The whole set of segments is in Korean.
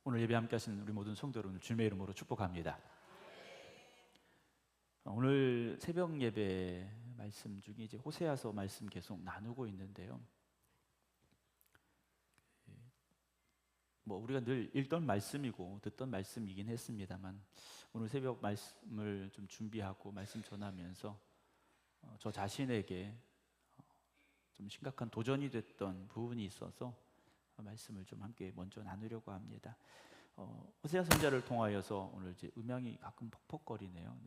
오늘 예배 함께 하신 우리 모든 성도 여러분 주님의 이름으로 축복합니다. 오늘 새벽 예배 말씀 중에 이제 호세아서 말씀 계속 나누고 있는데요. 우리가 늘 읽던 말씀이고 듣던 말씀이긴 했습니다만 오늘 새벽 말씀을 좀 준비하고 말씀 전하면서 저 자신에게 좀 심각한 도전이 됐던 부분이 있어서 말씀을 좀 함께 먼저 나누려고 합니다. 호세아 선지자를 통하여서 오늘 이제 음향이 가끔 퍽퍽거리네요.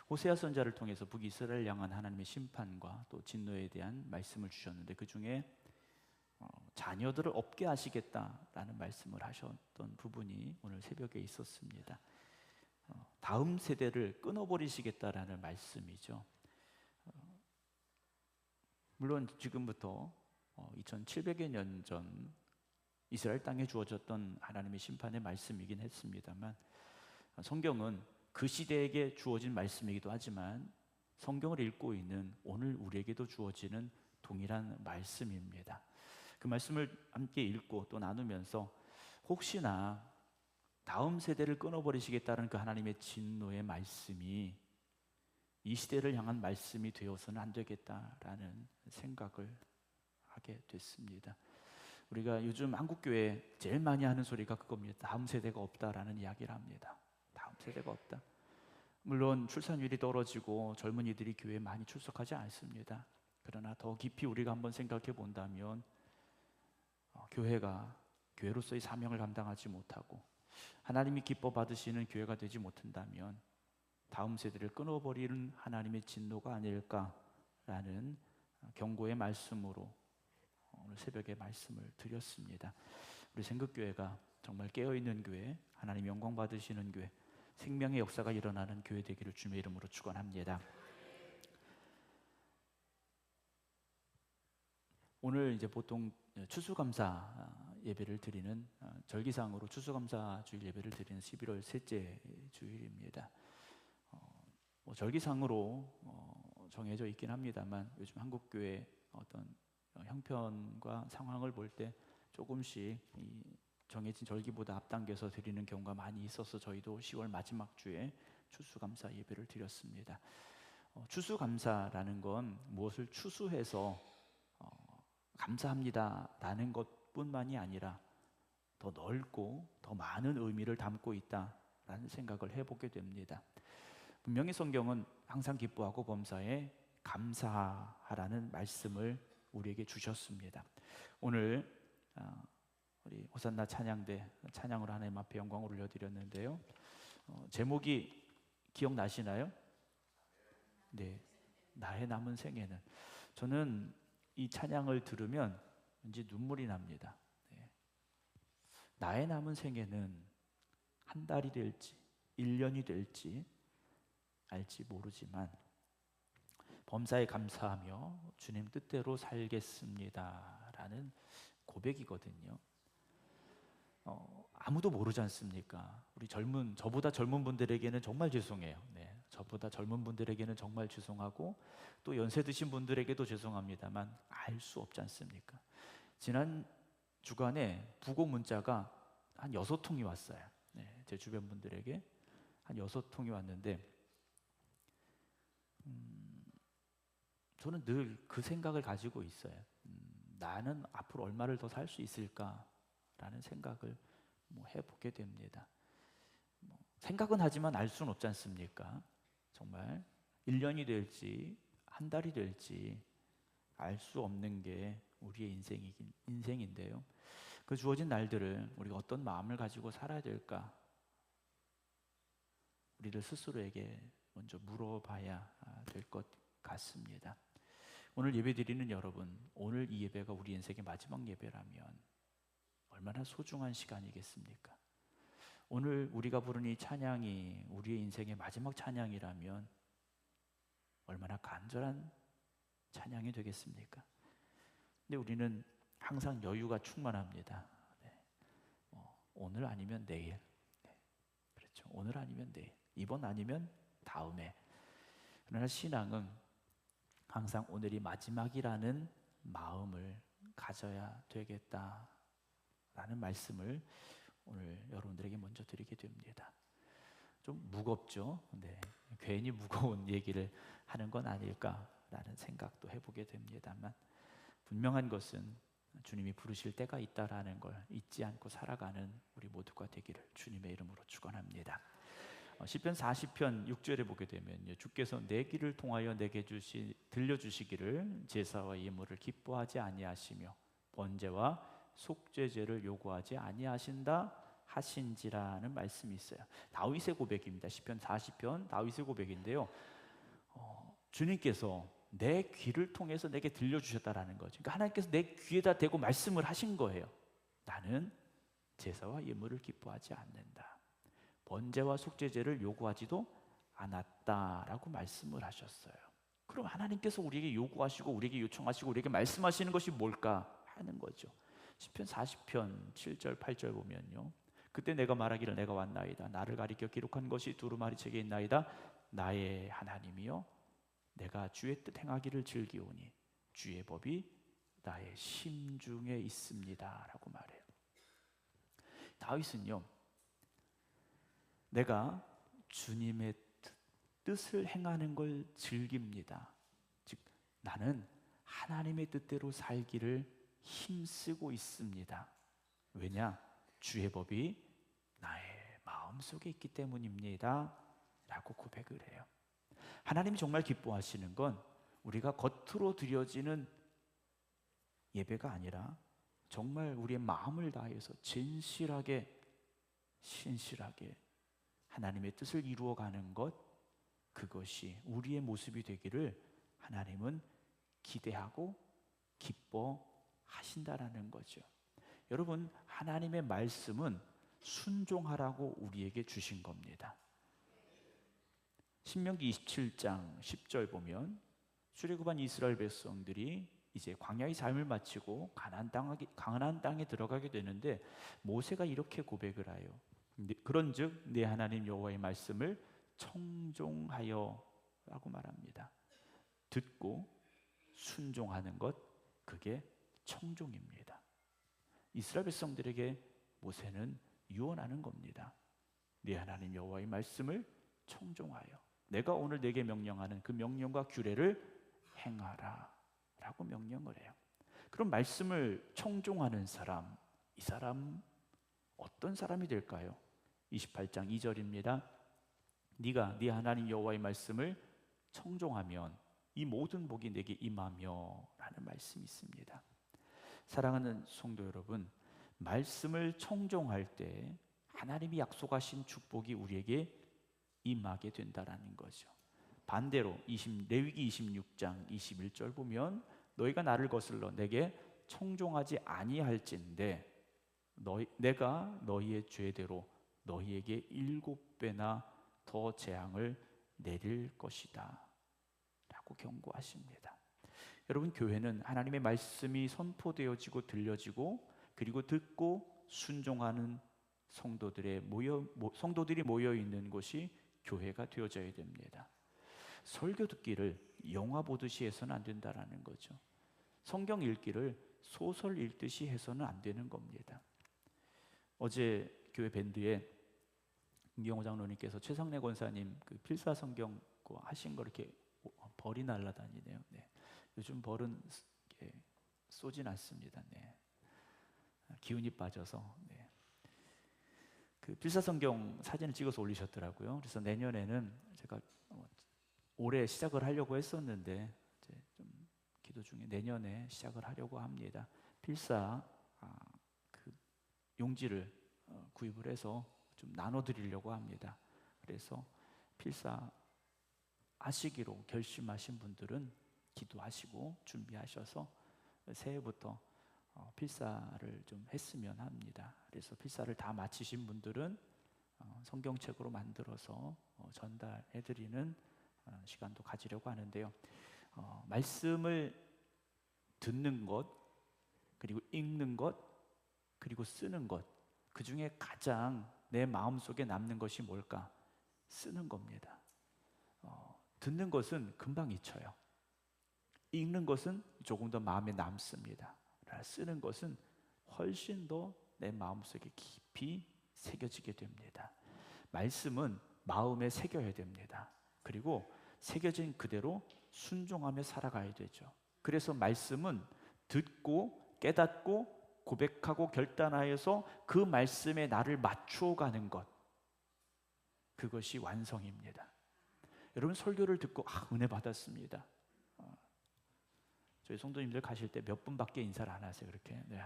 호세아 선지자를 통해서 북이스라엘 향한 하나님의 심판과 또 진노에 대한 말씀을 주셨는데 그 중에 자녀들을 없게 하시겠다라는 말씀을 하셨던 부분이 오늘 새벽에 있었습니다. 다음 세대를 끊어버리시겠다라는 말씀이죠. 물론 지금부터 2700여 년 전 이스라엘 땅에 주어졌던 하나님의 심판의 말씀이긴 했습니다만 성경은 그 시대에게 주어진 말씀이기도 하지만 성경을 읽고 있는 오늘 우리에게도 주어지는 동일한 말씀입니다. 그 말씀을 함께 읽고 또 나누면서 혹시나 다음 세대를 끊어버리시겠다는 그 하나님의 진노의 말씀이 이 시대를 향한 말씀이 되어서는 안 되겠다라는 생각을 하게 됐습니다. 우리가 요즘 한국교회 제일 많이 하는 소리가 그겁니다. 다음 세대가 없다라는 이야기를 합니다. 다음 세대가 없다. 물론 출산율이 떨어지고 젊은이들이 교회에 많이 출석하지 않습니다. 그러나 더 깊이 우리가 한번 생각해 본다면 교회가 교회로서의 사명을 감당하지 못하고 하나님이 기뻐 받으시는 교회가 되지 못한다면 다음 세대를 끊어버리는 하나님의 진노가 아닐까라는 경고의 말씀으로 오늘 새벽에 말씀을 드렸습니다. 우리 생극교회가 정말 깨어있는 교회, 하나님 영광 받으시는 교회, 생명의 역사가 일어나는 교회 되기를 주님의 이름으로 축원합니다. 오늘 이제 보통 추수감사 예배를 드리는 절기상으로 추수감사 주일 예배를 드리는 11월 셋째 주일입니다. 절기상으로 정해져 있긴 합니다만 요즘 한국교회 어떤 형편과 상황을 볼 때 조금씩 이 정해진 절기보다 앞당겨서 드리는 경우가 많이 있어서 저희도 10월 마지막 주에 추수감사 예배를 드렸습니다. 추수감사라는 건 무엇을 추수해서 감사합니다라는 것뿐만이 아니라 더 넓고 더 많은 의미를 담고 있다라는 생각을 해보게 됩니다. 분명히 성경은 항상 기뻐하고 범사에 감사하라는 말씀을 우리에게 주셨습니다. 오늘 우리 호산나 찬양대 찬양으로 하나님 앞에 영광을 올려드렸는데요. 제목이 기억나시나요? 네, 나의 남은 생애는. 저는 이 찬양을 들으면 왠지 눈물이 납니다. 나의 남은 생애는 한 달이 될지 1년이 될지 알지 모르지만 범사에 감사하며 주님 뜻대로 살겠습니다 라는 고백이거든요. 아무도 모르지 않습니까? 우리 저보다 젊은 분들에게는 정말 죄송해요. 저보다 젊은 분들에게는 정말 죄송하고 또 연세 드신 분들에게도 죄송합니다만 알 수 없지 않습니까? 지난 주간에 부고 문자가 한 6통이 왔어요. 제 주변 분들에게 한 6통이 왔는데 저는 늘 그 생각을 가지고 있어요. 나는 앞으로 얼마를 더 살 수 있을까라는 생각을 해보게 됩니다. 생각은 하지만 알 수는 없지 않습니까? 정말 1년이 될지 한 달이 될지 알 수 없는 게 우리의 인생인데요. 그 주어진 날들을 우리가 어떤 마음을 가지고 살아야 될까? 우리들 스스로에게 먼저 물어봐야 될 것 같습니다. 오늘 예배 드리는 여러분, 오늘 이 예배가 우리 인생의 마지막 예배라면 얼마나 소중한 시간이겠습니까? 오늘 우리가 부르는 이 찬양이 우리의 인생의 마지막 찬양이라면 얼마나 간절한 찬양이 되겠습니까? 근데 우리는 항상 여유가 충만합니다. 오늘 아니면 내일, 그렇죠. 오늘 아니면 내일, 이번 아니면 다음에. 그러나 신앙은 항상 오늘이 마지막이라는 마음을 가져야 되겠다라는 말씀을 오늘 여러분들 먼저 드리게 됩니다. 좀 무겁죠? 네. 괜히 무거운 얘기를 하는 건 아닐까라는 생각도 해보게 됩니다만, 분명한 것은 주님이 부르실 때가 있다라는 걸 잊지 않고 살아가는 우리 모두가 되기를 주님의 이름으로 축원합니다. 시편 40편 6절에 보게 되면요, 주께서 내 귀를 통하여 내게 들려주시기를 제사와 예물을 기뻐하지 아니하시며 번제와 속죄제를 요구하지 아니하신다 하신지라는 말씀이 있어요. 다윗의 고백입니다. 시편 40편 다윗의 고백인데요, 주님께서 내 귀를 통해서 내게 들려주셨다라는 거죠. 그러니까 하나님께서 내 귀에다 대고 말씀을 하신 거예요. 나는 제사와 예물을 기뻐하지 않는다, 번제와 속죄제를 요구하지도 않았다라고 말씀을 하셨어요. 그럼 하나님께서 우리에게 요구하시고 우리에게 요청하시고 우리에게 말씀하시는 것이 뭘까 하는 거죠. 시편 40편 7절 8절 보면요, 그때 내가 말하기를 내가 왔나이다, 나를 가리켜 기록한 것이 두루마리 책에 있나이다, 나의 하나님이여 내가 주의 뜻 행하기를 즐기오니 주의 법이 나의 심중에 있습니다 라고 말해요. 다윗은요, 내가 주님의 뜻을 행하는 걸 즐깁니다. 즉 나는 하나님의 뜻대로 살기를 힘쓰고 있습니다. 왜냐? 주의 법이 나의 마음속에 있기 때문입니다 라고 고백을 해요. 하나님이 정말 기뻐하시는 건 우리가 겉으로 드려지는 예배가 아니라 정말 우리의 마음을 다해서 진실하게 신실하게 하나님의 뜻을 이루어가는 것, 그것이 우리의 모습이 되기를 하나님은 기대하고 기뻐하신다라는 거죠. 여러분, 하나님의 말씀은 순종하라고 우리에게 주신 겁니다. 신명기 27장 10절 보면 출애굽한 이스라엘 백성들이 이제 광야의 삶을 마치고 가나안 땅에 들어가게 되는데, 모세가 이렇게 고백을 하여 그런즉 내 하나님 여호와의 말씀을 청종하여 라고 말합니다. 듣고 순종하는 것, 그게 청종입니다. 이스라엘 백성들에게 모세는 유언하는 겁니다. 내 하나님 여호와의 말씀을 청종하여 내가 오늘 내게 명령하는 그 명령과 규례를 행하라 라고 명령을 해요. 그럼 말씀을 청종하는 사람, 이 사람 어떤 사람이 될까요? 28장 2절입니다. 네가 네 하나님 여호와의 말씀을 청종하면 이 모든 복이 내게 임하며 라는 말씀이 있습니다. 사랑하는 성도 여러분, 말씀을 청종할 때 하나님이 약속하신 축복이 우리에게 임하게 된다라는 거죠. 반대로 레위기 26장 21절 보면 너희가 나를 거슬러 내게 청종하지 아니할진대 내가 너희의 죄대로 너희에게 7배나 더 재앙을 내릴 것이다 라고 경고하십니다. 여러분, 교회는 하나님의 말씀이 선포되어지고 들려지고 그리고 듣고 순종하는 성도들이 모여 있는 곳이 교회가 되어져야 됩니다. 설교 듣기를 영화 보듯이 해서는 안 된다라는 거죠. 성경 읽기를 소설 읽듯이 해서는 안 되는 겁니다. 어제 교회 밴드에 김경호 장로님께서 최상래 권사님 그 필사 성경 하신 거 이렇게 벌이 날아다니네요. 네. 요즘 벌은 쏘진 않습니다. 네. 기운이 빠져서. 네. 그 필사 성경 사진을 찍어서 올리셨더라고요. 그래서 내년에는 제가 올해 시작을 하려고 했었는데 이제 좀 기도 중에 내년에 시작을 하려고 합니다. 필사 그 용지를 구입을 해서 좀 나눠드리려고 합니다. 그래서 필사 하시기로 결심하신 분들은 기도하시고 준비하셔서 새해부터 필사를 좀 했으면 합니다. 그래서 필사를 다 마치신 분들은 성경책으로 만들어서 전달해드리는 시간도 가지려고 하는데요. 말씀을 듣는 것, 그리고 읽는 것, 그리고 쓰는 것, 그 중에 가장 내 마음속에 남는 것이 뭘까? 쓰는 겁니다. 듣는 것은 금방 잊혀요. 읽는 것은 조금 더 마음에 남습니다. 쓰는 것은 훨씬 더 내 마음속에 깊이 새겨지게 됩니다. 말씀은 마음에 새겨야 됩니다. 그리고 새겨진 그대로 순종하며 살아가야 되죠. 그래서 말씀은 듣고 깨닫고 고백하고 결단하여서 그 말씀에 나를 맞추어 가는 것, 그것이 완성입니다. 여러분, 설교를 듣고 은혜 받았습니다. 저희 성도님들 가실 때 몇 분밖에 인사를 안 하세요. 그렇게 네.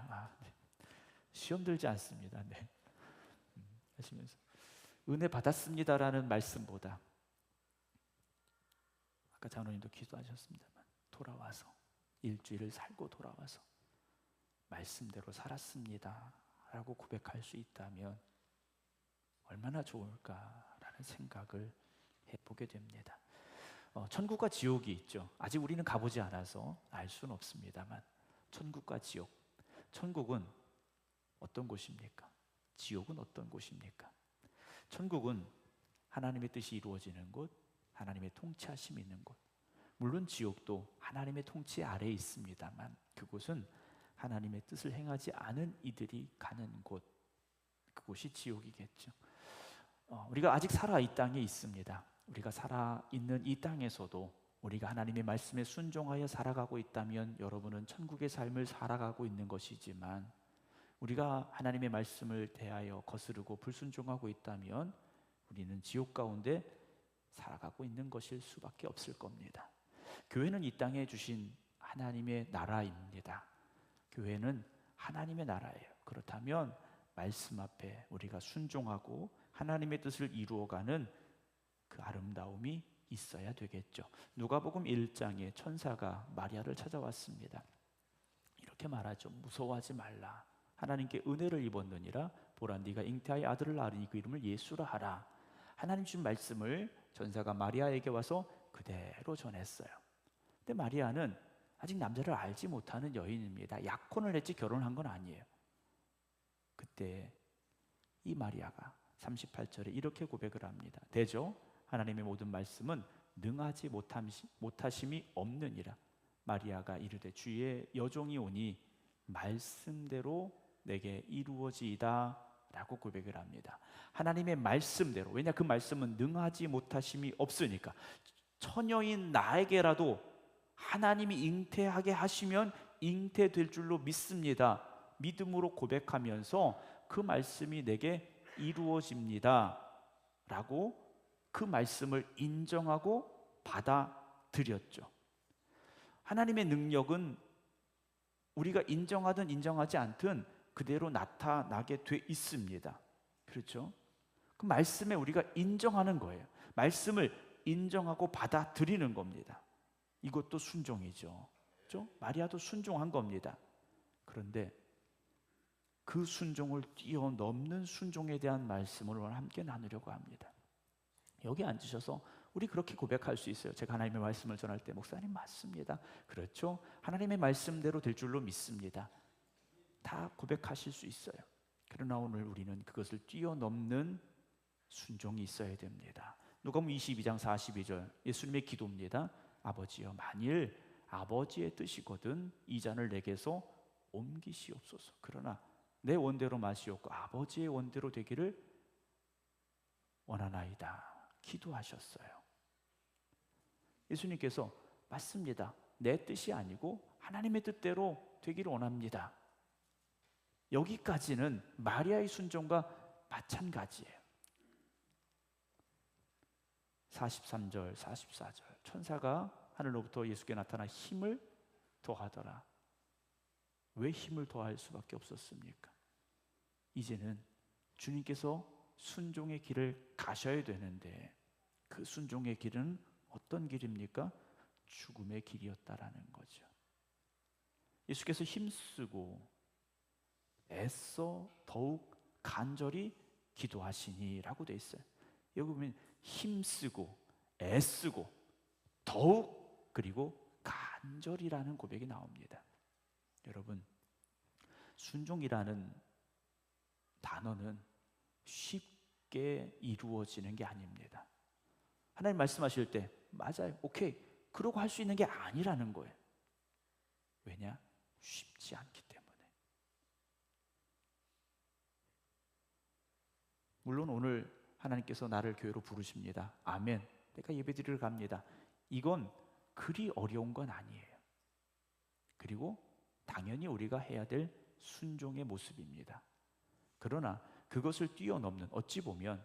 시험 들지 않습니다. 네. 하시면서 은혜 받았습니다라는 말씀보다, 아까 장로님도 기도하셨습니다만, 돌아와서 일주일을 살고 돌아와서 말씀대로 살았습니다 라고 고백할 수 있다면 얼마나 좋을까라는 생각을 해보게 됩니다. 천국과 지옥이 있죠. 아직 우리는 가보지 않아서 알 수는 없습니다만, 천국과 지옥, 천국은 어떤 곳입니까? 지옥은 어떤 곳입니까? 천국은 하나님의 뜻이 이루어지는 곳, 하나님의 통치하심이 있는 곳. 물론 지옥도 하나님의 통치 아래에 있습니다만, 그곳은 하나님의 뜻을 행하지 않은 이들이 가는 곳, 그곳이 지옥이겠죠. 우리가 아직 살아 이 땅에 있습니다. 우리가 살아있는 이 땅에서도 우리가 하나님의 말씀에 순종하여 살아가고 있다면 여러분은 천국의 삶을 살아가고 있는 것이지만, 우리가 하나님의 말씀을 대하여 거스르고 불순종하고 있다면 우리는 지옥 가운데 살아가고 있는 것일 수밖에 없을 겁니다. 교회는 이 땅에 주신 하나님의 나라입니다. 교회는 하나님의 나라예요. 그렇다면 말씀 앞에 우리가 순종하고 하나님의 뜻을 이루어가는 그 아름다움이 있어야 되겠죠. 누가복음 1장에 천사가 마리아를 찾아왔습니다. 이렇게 말하죠. 무서워하지 말라. 하나님께 은혜를 입었느니라. 보라, 네가 잉태하여 아들을 낳으니 그 이름을 예수라 하라. 하나님 주신 말씀을 천사가 마리아에게 와서 그대로 전했어요. 근데 마리아는 아직 남자를 알지 못하는 여인입니다. 약혼을 했지 결혼한 건 아니에요. 그때 이 마리아가 38절에 이렇게 고백을 합니다. 대저 하나님의 모든 말씀은 능하지 못하심이 없느니라. 마리아가 이르되 주의 여종이 오니 말씀대로 내게 이루어지이다 라고 고백을 합니다. 하나님의 말씀대로, 왜냐 그 말씀은 능하지 못하심이 없으니까. 처녀인 나에게라도 하나님이 잉태하게 하시면 잉태될 줄로 믿습니다. 믿음으로 고백하면서 그 말씀이 내게 이루어집니다 라고 그 말씀을 인정하고 받아들였죠. 하나님의 능력은 우리가 인정하든 인정하지 않든 그대로 나타나게 돼 있습니다. 그렇죠? 그 말씀에 우리가 인정하는 거예요. 말씀을 인정하고 받아들이는 겁니다. 이것도 순종이죠. 그렇죠? 마리아도 순종한 겁니다. 그런데 그 순종을 뛰어넘는 순종에 대한 말씀을 오늘 함께 나누려고 합니다. 여기 앉으셔서 우리 그렇게 고백할 수 있어요. 제가 하나님의 말씀을 전할 때 목사님 맞습니다. 그렇죠? 하나님의 말씀대로 될 줄로 믿습니다. 다 고백하실 수 있어요. 그러나 오늘 우리는 그것을 뛰어넘는 순종이 있어야 됩니다. 누가복음 22장 42절 예수님의 기도입니다. 아버지여, 만일 아버지의 뜻이거든 이 잔을 내게서 옮기시옵소서. 그러나 내 원대로 마시옵고 아버지의 원대로 되기를 원하나이다 기도하셨어요. 예수님께서 맞습니다. 내 뜻이 아니고 하나님의 뜻대로 되기를 원합니다. 여기까지는 마리아의 순종과 마찬가지예요. 43절, 44절 천사가 하늘로부터 예수께 나타나 힘을 더하더라. 왜 힘을 더할 수밖에 없었습니까? 이제는 주님께서 순종의 길을 가셔야 되는데 그 순종의 길은 어떤 길입니까? 죽음의 길이었다라는 거죠. 예수께서 힘쓰고 애써 더욱 간절히 기도하시니라고 돼 있어요. 여기 보면 힘쓰고 애쓰고 더욱 그리고 간절이라는 고백이 나옵니다. 여러분, 순종이라는 단어는 쉽게 이루어지는 게 아닙니다. 하나님 말씀하실 때 맞아요, 오케이, 그러고 할 수 있는 게 아니라는 거예요. 왜냐? 쉽지 않기 때문에. 물론 오늘 하나님께서 나를 교회로 부르십니다. 아멘. 내가 예배드리러 갑니다. 이건 그리 어려운 건 아니에요. 그리고 당연히 우리가 해야 될 순종의 모습입니다. 그러나 그것을 뛰어넘는, 어찌 보면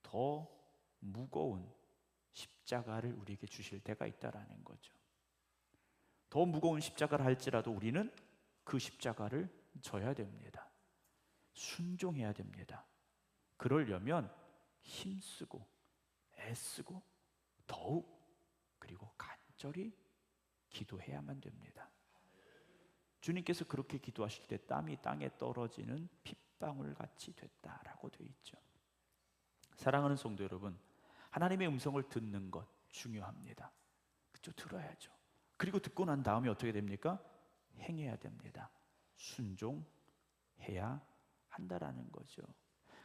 더 무거운 십자가를 우리에게 주실 때가 있다라는 거죠. 더 무거운 십자가를 할지라도 우리는 그 십자가를 져야 됩니다. 순종해야 됩니다. 그러려면 힘쓰고 애쓰고 더욱, 그리고 간절히 기도해야만 됩니다. 주님께서 그렇게 기도하실 때 땀이 땅에 떨어지는 핏방울 같이 됐다라고 되어 있죠. 사랑하는 성도 여러분, 하나님의 음성을 듣는 것 중요합니다. 그죠? 들어야죠. 그리고 듣고 난 다음에 어떻게 됩니까? 행해야 됩니다. 순종해야 한다라는 거죠.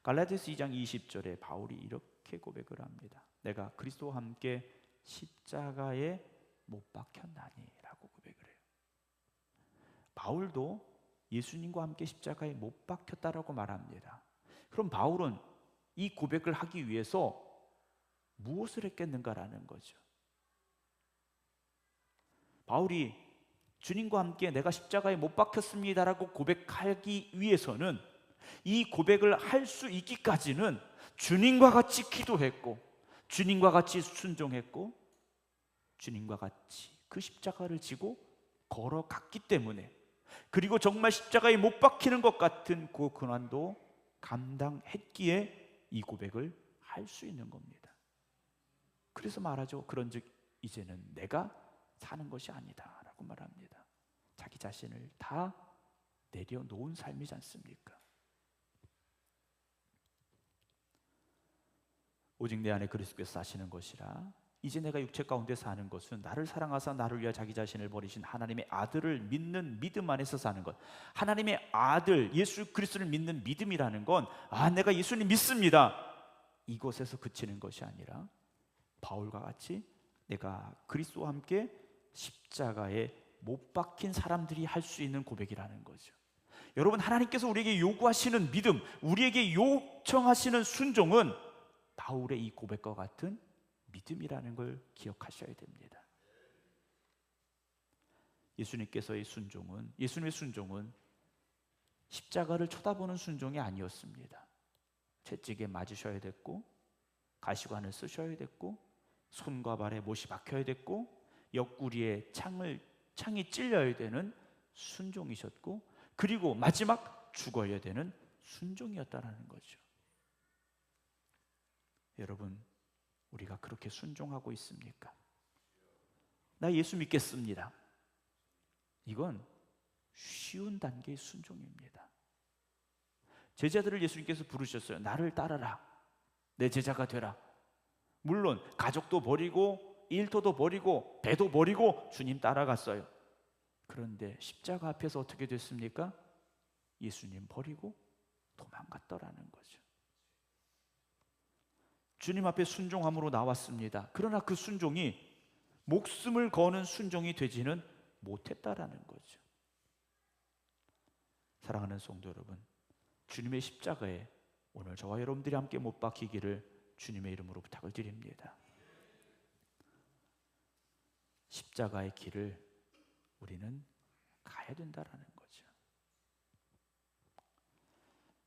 갈라디아서 2장 20절에 바울이 이렇게 고백을 합니다. 내가 그리스도와 함께 십자가에 못 박혔나니 라고 고백을 해요. 바울도 예수님과 함께 십자가에 못 박혔다라고 말합니다. 그럼 바울은 이 고백을 하기 위해서 무엇을 했겠는가라는 거죠. 바울이 주님과 함께 내가 십자가에 못 박혔습니다라고 고백하기 위해서는, 이 고백을 할 수 있기까지는 주님과 같이 기도했고, 주님과 같이 순종했고, 주님과 같이 그 십자가를 지고 걸어갔기 때문에, 그리고 정말 십자가에 못 박히는 것 같은 그 고난도 감당했기에 이 고백을 할 수 있는 겁니다. 그래서 말하죠. 그런즉 이제는 내가 사는 것이 아니다 라고 말합니다. 자기 자신을 다 내려놓은 삶이지 않습니까? 오직 내 안에 그리스도께서 사시는 것이라. 이제 내가 육체 가운데 사는 것은 나를 사랑하사 나를 위하여 자기 자신을 버리신 하나님의 아들을 믿는 믿음 안에서 사는 것. 하나님의 아들 예수 그리스도를 믿는 믿음이라는 건, 내가 예수님 믿습니다, 이것에서 그치는 것이 아니라 바울과 같이 내가 그리스도와 함께 십자가에 못 박힌 사람들이 할 수 있는 고백이라는 거죠. 여러분, 하나님께서 우리에게 요구하시는 믿음, 우리에게 요청하시는 순종은 바울의 이 고백과 같은 믿음이라는 걸 기억하셔야 됩니다. 예수님께서의 순종은, 예수님의 순종은 십자가를 쳐다보는 순종이 아니었습니다. 채찍에 맞으셔야 됐고, 가시관을 쓰셔야 됐고, 손과 발에 못이 박혀야 됐고, 옆구리에 창이 찔려야 되는 순종이셨고, 그리고 마지막 죽어야 되는 순종이었다는 거죠. 여러분, 우리가 그렇게 순종하고 있습니까? 나 예수 믿겠습니다. 이건 쉬운 단계의 순종입니다. 제자들을 예수님께서 부르셨어요. 나를 따르라. 내 제자가 되라. 물론 가족도 버리고 일터도 버리고 배도 버리고 주님 따라갔어요. 그런데 십자가 앞에서 어떻게 됐습니까? 예수님 버리고 도망갔더라는 거죠. 주님 앞에 순종함으로 나왔습니다. 그러나 그 순종이 목숨을 거는 순종이 되지는 못했다라는 거죠. 사랑하는 성도 여러분, 주님의 십자가에 오늘 저와 여러분들이 함께 못 박히기를 주님의 이름으로 부탁을 드립니다. 십자가의 길을 우리는 가야 된다라는 거죠.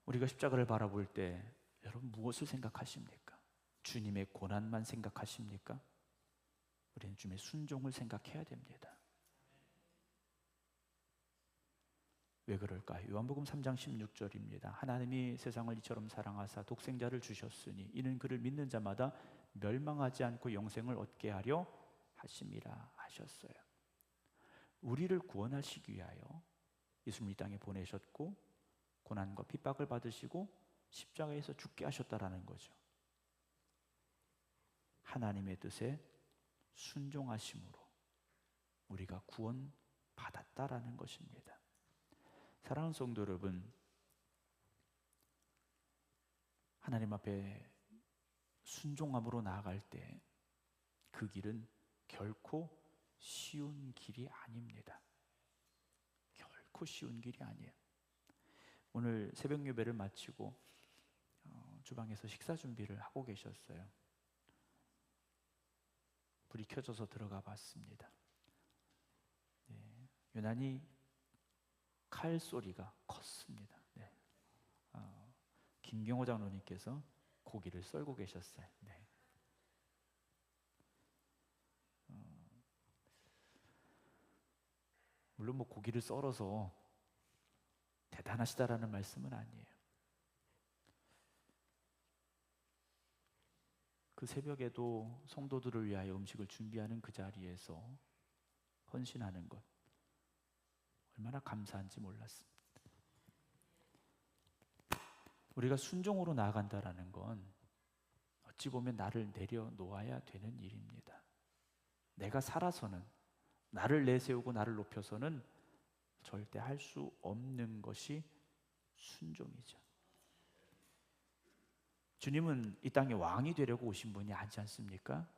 우리가 십자가를 바라볼 때 여러분 무엇을 생각하십니까? 주님의 고난만 생각하십니까? 우리는 주님의 순종을 생각해야 됩니다. 왜 그럴까요? 요한복음 3장 16절입니다. 하나님이 세상을 이처럼 사랑하사 독생자를 주셨으니 이는 그를 믿는 자마다 멸망하지 않고 영생을 얻게 하려 하심이라 하셨어요. 우리를 구원하시기 위하여 예수님 이 땅에 보내셨고, 고난과 핍박을 받으시고 십자가에서 죽게 하셨다라는 거죠. 하나님의 뜻에 순종하심으로 우리가 구원받았다라는 것입니다. 사랑하는 성도 여러분, 하나님 앞에 순종함으로 나아갈 때 그 길은 결코 쉬운 길이 아닙니다. 결코 쉬운 길이 아니에요. 오늘 새벽 예배를 마치고 주방에서 식사 준비를 하고 계셨어요. 불이 켜져서 들어가 봤습니다. 네, 유난히 칼 소리가 컸습니다. 네. 김경호 장로님께서 고기를 썰고 계셨어요. 네. 물론 뭐 고기를 썰어서 대단하시다라는 말씀은 아니에요. 그 새벽에도 성도들을 위하여 음식을 준비하는 그 자리에서 헌신하는 것, 얼마나 감사한지 몰랐습니다. 우리가 순종으로 나아간다라는 건 어찌 보면 나를 내려놓아야 되는 일입니다. 내가 살아서는, 나를 내세우고 나를 높여서는 절대 할 수 없는 것이 순종이죠. 주님은 이 땅에 왕이 되려고 오신 분이 아니지 않습니까?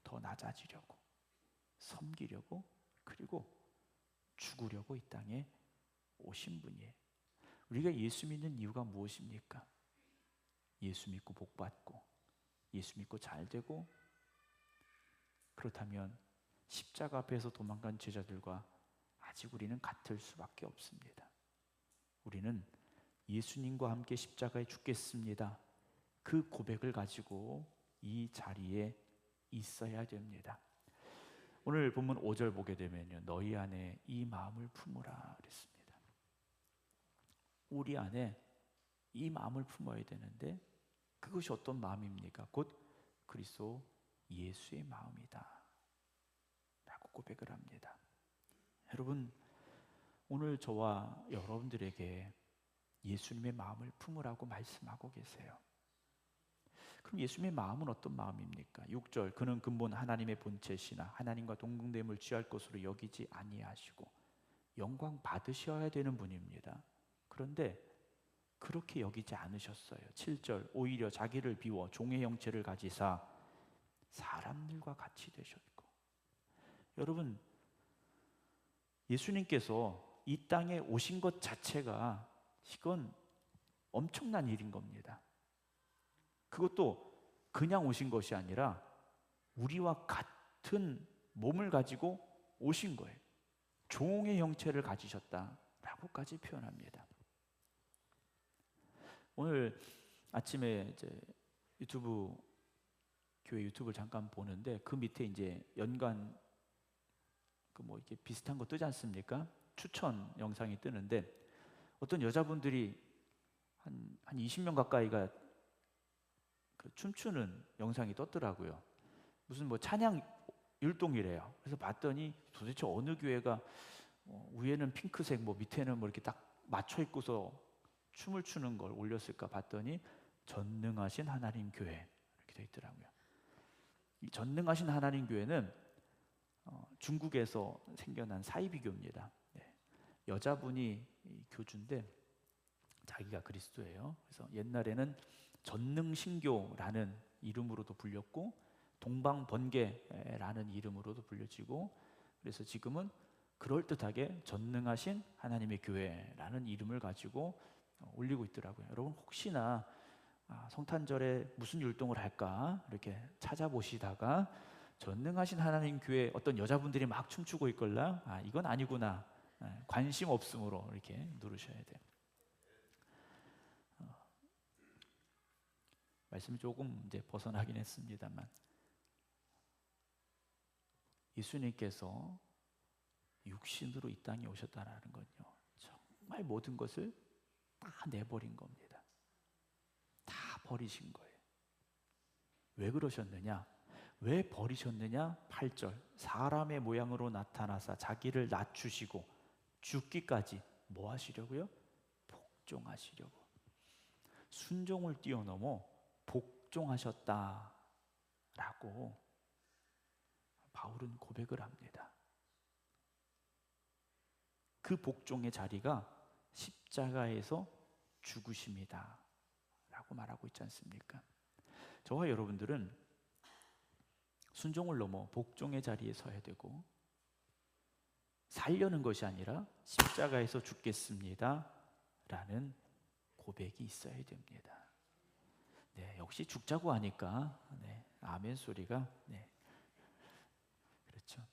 더 낮아지려고, 섬기려고, 그리고 죽으려고 이 땅에 오신 분이에요. 우리가 예수 믿는 이유가 무엇입니까? 예수 믿고 복 받고, 예수 믿고 잘 되고, 그렇다면 십자가 앞에서 도망간 제자들과 아직 우리는 같을 수밖에 없습니다. 우리는 예수님과 함께 십자가에 죽겠습니다, 그 고백을 가지고 이 자리에 있어야 됩니다. 오늘 본문 5절 보게 되면요, 너희 안에 이 마음을 품으라 그랬습니다. 우리 안에 이 마음을 품어야 되는데 그것이 어떤 마음입니까? 곧 그리스도 예수의 마음이다 라고 고백을 합니다. 여러분, 오늘 저와 여러분들에게 예수님의 마음을 품으라고 말씀하고 계세요. 그럼 예수님의 마음은 어떤 마음입니까? 6절, 그는 근본 하나님의 본체시나 하나님과 동등됨을 취할 것으로 여기지 아니하시고 영광 받으셔야 되는 분입니다. 그런데 그렇게 여기지 않으셨어요. 7절, 오히려 자기를 비워 종의 형체를 가지사 사람들과 같이 되셨고. 여러분, 예수님께서 이 땅에 오신 것 자체가 이건 엄청난 일인 겁니다. 그것도 그냥 오신 것이 아니라 우리와 같은 몸을 가지고 오신 거예요. 종의 형체를 가지셨다라고까지 표현합니다. 오늘 아침에 이제 교회 유튜브를 잠깐 보는데 그 밑에 이제 연관 뭐 이렇게 비슷한 거 뜨지 않습니까? 추천 영상이 뜨는데 어떤 여자분들이 한 20명 가까이가 그 춤추는 영상이 떴더라고요. 무슨 뭐 찬양 율동이래요. 그래서 봤더니 도대체 어느 교회가 위에는 핑크색, 뭐 밑에는 뭐 이렇게 딱 맞춰 입고서 춤을 추는 걸 올렸을까 봤더니 전능하신 하나님 교회 이렇게 돼 있더라고요. 이 전능하신 하나님 교회는 중국에서 생겨난 사이비교입니다. 네. 여자분이 교주인데 자기가 그리스도예요. 그래서 옛날에는 전능신교라는 이름으로도 불렸고 동방번개라는 이름으로도 불려지고, 그래서 지금은 그럴듯하게 전능하신 하나님의 교회라는 이름을 가지고 올리고 있더라고요. 여러분 혹시나 성탄절에 무슨 율동을 할까 이렇게 찾아보시다가 전능하신 하나님 교회 어떤 여자분들이 막 춤추고 있걸라, 이건 아니구나, 관심 없음으로 이렇게 누르셔야 돼요. 말씀이 조금 이제 벗어나긴 했습니다만, 예수님께서 육신으로 이 땅에 오셨다는 건요, 정말 모든 것을 다 내버린 겁니다. 다 버리신 거예요. 왜 그러셨느냐? 왜 버리셨느냐? 8절, 사람의 모양으로 나타나사 자기를 낮추시고 죽기까지 뭐 하시려고요? 복종하시려고. 순종을 뛰어넘어 복종하셨다라고 바울은 고백을 합니다. 그 복종의 자리가 십자가에서 죽으심이다 라고 말하고 있지 않습니까? 저와 여러분들은 순종을 넘어 복종의 자리에 서야 되고, 살려는 것이 아니라 십자가에서 죽겠습니다 라는 고백이 있어야 됩니다. 혹시 죽자고 하니까 네, 아멘 소리가 네, 그렇죠.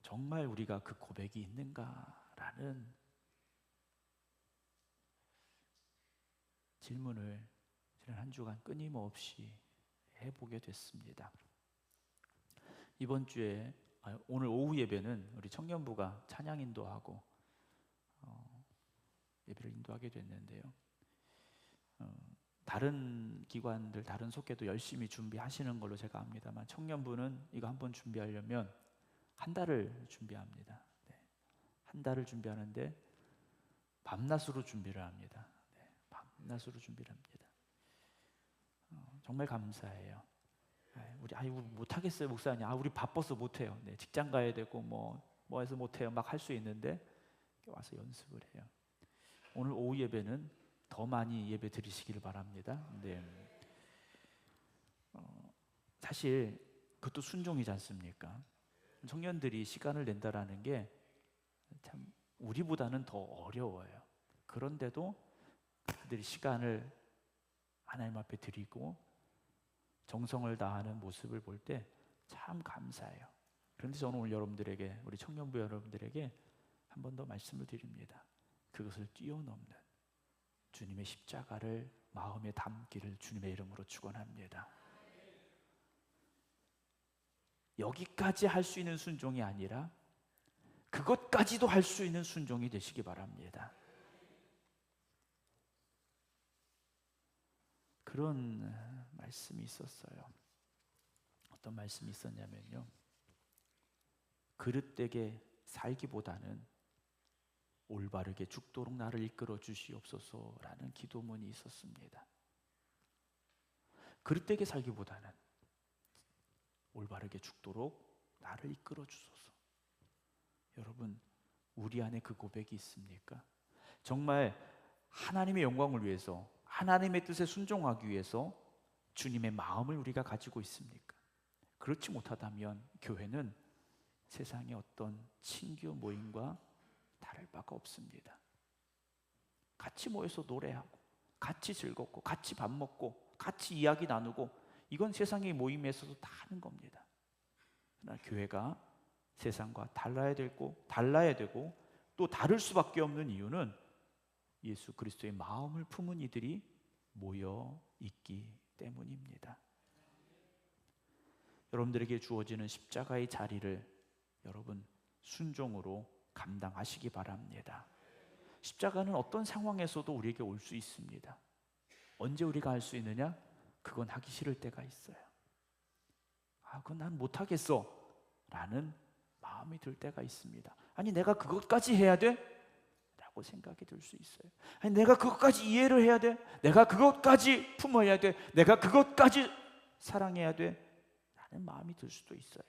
정말 우리가 그 고백이 있는가라는 질문을 지난 한 주간 끊임없이 해보게 됐습니다. 이번 주에 오늘 오후 예배는 우리 청년부가 찬양 인도하고 예배를 인도하게 됐는데요. 다른 기관들, 다른 속회도 열심히 준비하시는 걸로 제가 압니다만 청년부는 이거 한번 준비하려면 한 달을 준비합니다. 네. 한 달을 준비하는데 밤낮으로 준비를 합니다. 네. 밤낮으로 준비를 합니다. 정말 감사해요. 우리 못하겠어요 목사님. 우리 바빠서 못해요. 네, 직장 가야 되고 뭐 해서 못해요. 막 할 수 있는데 와서 연습을 해요. 오늘 오후 예배는 더 많이 예배 드리시기를 바랍니다. 네. 사실 그것도 순종이지 않습니까? 청년들이 시간을 낸다라는 게 참 우리보다는 더 어려워요. 그런데도 그들이 시간을 하나님 앞에 드리고 정성을 다하는 모습을 볼 때 참 감사해요. 그런데 저는 오늘 여러분들에게, 우리 청년부 여러분들에게 한 번 더 말씀을 드립니다. 그것을 뛰어넘는 주님의 십자가를 마음에 담기를 주님의 이름으로 축원합니다. 여기까지 할 수 있는 순종이 아니라 그것까지도 할 수 있는 순종이 되시기 바랍니다. 그런 말씀이 있었어요. 어떤 말씀이 있었냐면요, 그릇되게 살기보다는 올바르게 죽도록 나를 이끌어 주시옵소서라는 기도문이 있었습니다. 그릇되게 살기보다는 올바르게 죽도록 나를 이끌어 주소서. 여러분, 우리 안에 그 고백이 있습니까? 정말 하나님의 영광을 위해서, 하나님의 뜻에 순종하기 위해서 주님의 마음을 우리가 가지고 있습니까? 그렇지 못하다면 교회는 세상의 어떤 친교 모임과 다를 바가 없습니다. 같이 모여서 노래하고, 같이 즐겁고, 같이 밥 먹고, 같이 이야기 나누고, 이건 세상의 모임에서도 다 하는 겁니다. 그러나 교회가 세상과 달라야 되고 또 다를 수밖에 없는 이유는 예수 그리스도의 마음을 품은 이들이 모여 있기 때문입니다. 여러분들에게 주어지는 십자가의 자리를 여러분 순종으로 감당하시기 바랍니다. 십자가는 어떤 상황에서도 우리에게 올 수 있습니다. 언제 우리가 할 수 있느냐? 그건 하기 싫을 때가 있어요. 그건 난 못하겠어 라는 마음이 들 때가 있습니다. 아니, 내가 그것까지 해야 돼? 라고 생각이 들 수 있어요. 아니, 내가 그것까지 이해를 해야 돼? 내가 그것까지 품어야 돼? 내가 그것까지 사랑해야 돼? 라는 마음이 들 수도 있어요.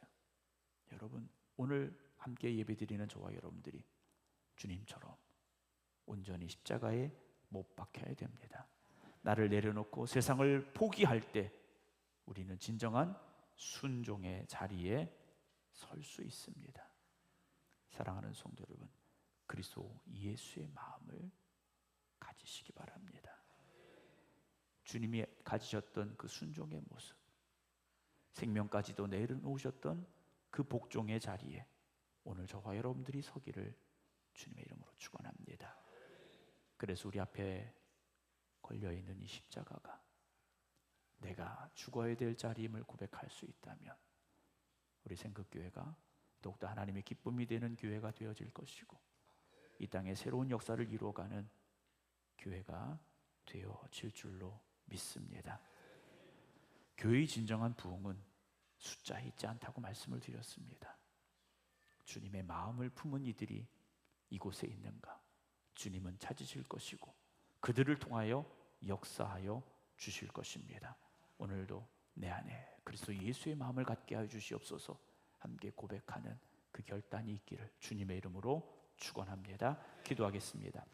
여러분, 오늘 함께 예배드리는 저와 여러분들이 주님처럼 온전히 십자가에 못 박혀야 됩니다. 나를 내려놓고 세상을 포기할 때 우리는 진정한 순종의 자리에 설 수 있습니다. 사랑하는 성도 여러분, 그리스도 예수의 마음을 가지시기 바랍니다. 주님이 가지셨던 그 순종의 모습, 생명까지도 내려놓으셨던 그 복종의 자리에 오늘 저와 여러분들이 서기를 주님의 이름으로 축원합니다. 그래서 우리 앞에 걸려있는 이 십자가가 내가 죽어야 될 자리임을 고백할 수 있다면 우리 생극교회가 더욱더 하나님의 기쁨이 되는 교회가 되어질 것이고 이 땅에 새로운 역사를 이루어가는 교회가 되어질 줄로 믿습니다. 교회의 진정한 부흥은 숫자에 있지 않다고 말씀을 드렸습니다. 주님의 마음을 품은 이들이 이곳에 있는가? 주님은 찾으실 것이고 그들을 통하여 역사하여 주실 것입니다. 오늘도 내 안에 그리스도 예수의 마음을 갖게 하여 주시옵소서. 함께 고백하는 그 결단이 있기를 주님의 이름으로 축원합니다. 기도하겠습니다.